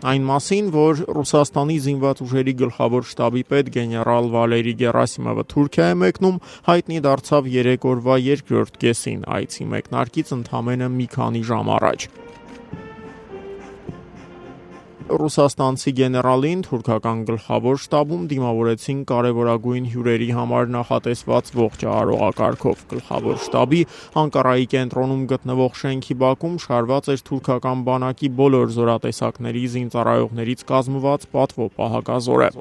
Այն մասին, որ Ռուսաստանի զինված ուժերի գլխավոր շտաբի պետ գեներալ Վալերի Գերասիմովը Թուրքիա է մեկնում, հայտնի դարձավ 3 օրվա երկրորդ կեսին, այցի մեկնարկից ընդամենը մի քանի ժամ առաջ։ Ռուսաստանցի գեներալին թուրքական գլխավոր շտաբում դիմավորեցին կարևորագույն հյուրերի համար նախատեսված ողջարողակարգով։ Գլխավոր շտաբի Անկարայի կենտրոնում գտնվող շենքի բակում շարված էր թուրքական բանակի բոլոր զորատեսակների զինծառայողներից կազմված պատվո պահակազորը։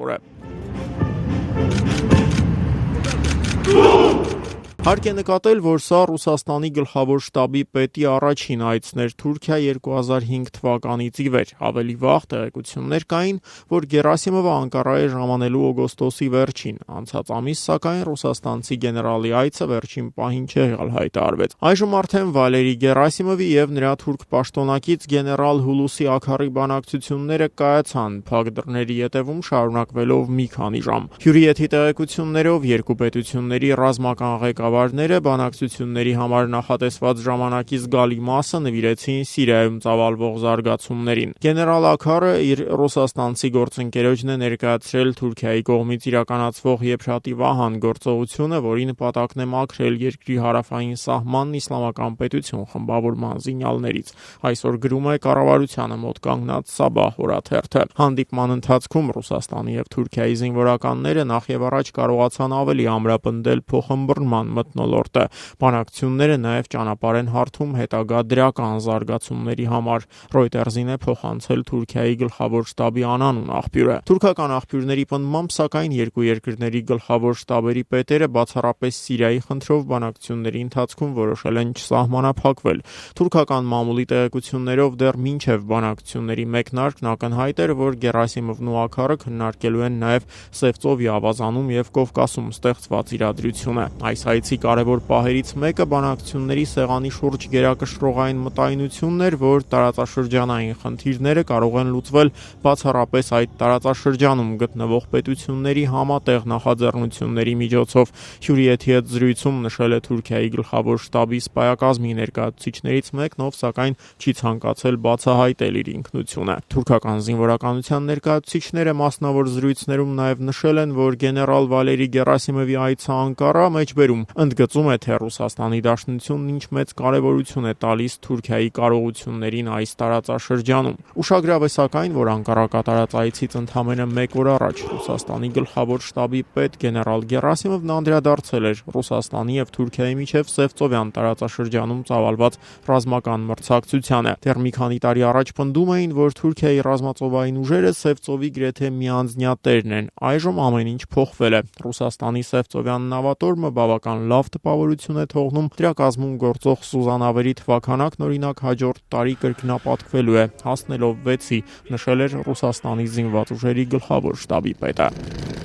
Հարկ է նկատել, որ սա Ռուսաստանի գլխավոր շտաբի պետի առաջին այցն էր Թուրքիա 2005 թվականից ի վեր։ Ավելի վաղ տեղեկություններ կային, որ Գերասիմովը Անկարա է ժամանելու օգոստոսի վերջին։ Անցած ամիս, սակայն, ռուսաստանցի գեներալի այցը վերջին պահին չեղյալ հայտարարվեց։ Այժմ արդեն Վալերի Գերասիմովի եւ նրա թուրք պաշտոնակից գեներալ Հուլուսի Աքարի բանակցությունները կայացան փակ դռների ետևում շարունակվելով մի քանի ժամ։ Հյուրիեթի տեղեկություններով երկու պետությունների ռազմական ղեկավարները բանակցությունների համար նախատեսված ժամանակի զգալի մասը նվիրեցին Սիրիայում ծավալվող զարգացումներին։ Գեներալ Աքարը իր ռուսաստանցի գործընկերոջն է ներկայացրել Թուրքիայի կողմից իրականացվող Եփրատի Վահան գործողությունը, որի նպատակն է մաքրել երկրի հարավային սահմանն իսլամական պետություն խմբավորման զինյալներից։ Այսօր գրում է կառավարությանը մոտ կանգնած Սաբահ օրաթերթը։ Հանդիպման ընթացքում Ռուսաստանի եւ Թուրքիայի զինվորականները նախ եւ առաջ կարողացան ավելի ամրապնդել փոխըմբռնման մթնոլորտը։ Բանակցությունները նաև ճանապարհ են հարթում հետագա դրական զարգացումների համար։ Reuters-ին է փոխանցել Թուրքիայի գլխավոր շտաբի անանուն աղբյուրը։ Թուրքական աղբյուրների պնդմամբ, սակայն, երկու երկրների գլխավոր շտաբերի պետերը բացառապես Սիրիայի խնդրով բանակցությունների ընթացքում որոշել են չսահմանափակվել։ Թուրքական մամուլի տեղեկություններով դեռ մինչև բանակցությունների մեկնարկն ակնհայտ էր, որ Գերասիմովն ու Աքարը քննարկելու են նաև Սևծովի ավազանում եւ Կովկասում ստեղծված իրադրությունը։ Այս այցի կարևոր պահերից մեկը բանակցությունների սեղանի շուրջ գերակշռողային մտայնությունն էր, որ տարածաշրջանային խնդիրները կարող են լուծվել բացառապես այդ տարածաշրջանում գտնվող պետությունների համատեղ նախաձեռնությունների միջոցով։ Հյուրիեթի հետ զրույցում նշել է Թուրքիայի գլխավոր շտաբի սպայակազմի ներկայացուցիչներից մեկն, ով սակայն չի ցանկացել բացահայտել իր ինքնությունը։ Թուրքական զինվորականության ներկայացուցիչները մասնավոր զրույցներում նաև նշել են, որ գեներալ Վալերի Գերասիմովի այցը Անկարա մեջբերում ընդգծում է, թե Ռուսաստանի Դաշնությունն ինչ մեծ կարևորություն է տալիս Թուրքիայի կարողություններին այս տարածաշրջանում։ Ուշագրավ է սակայն, որ Անկարա կատարած այցից ընդամենը 1 օր առաջ Ռուսաստանի գլխավոր շտաբի պետ գեներալ Գերասիմովն անդրադարձել էր Ռուսաստանի եւ Թուրքիայի միջև Սևծովյան տարածաշրջանում ծավալված ռազմական մրցակցությանը։ Դեռ մի քանի տարի առաջ պնդում էին, որ Թուրքիայի ռազմածովային ուժերը Սևծովի գրեթե միանձնյա տերն են։ Այժմ ամեն ինչ փոխվել է։ Ռուսաստանի Սևծովյան նավատորմը բավական լավ տպավորություն է թողնում, դրա կազմում գործող Սուզանավերի թվաքանակն օրինակ հաջորդ տարի կրկնապատկվելու է, հասնելով 6-ի, նշել էր Ռուսաստանի զինված ուժերի գլխավոր շտաբի պետը։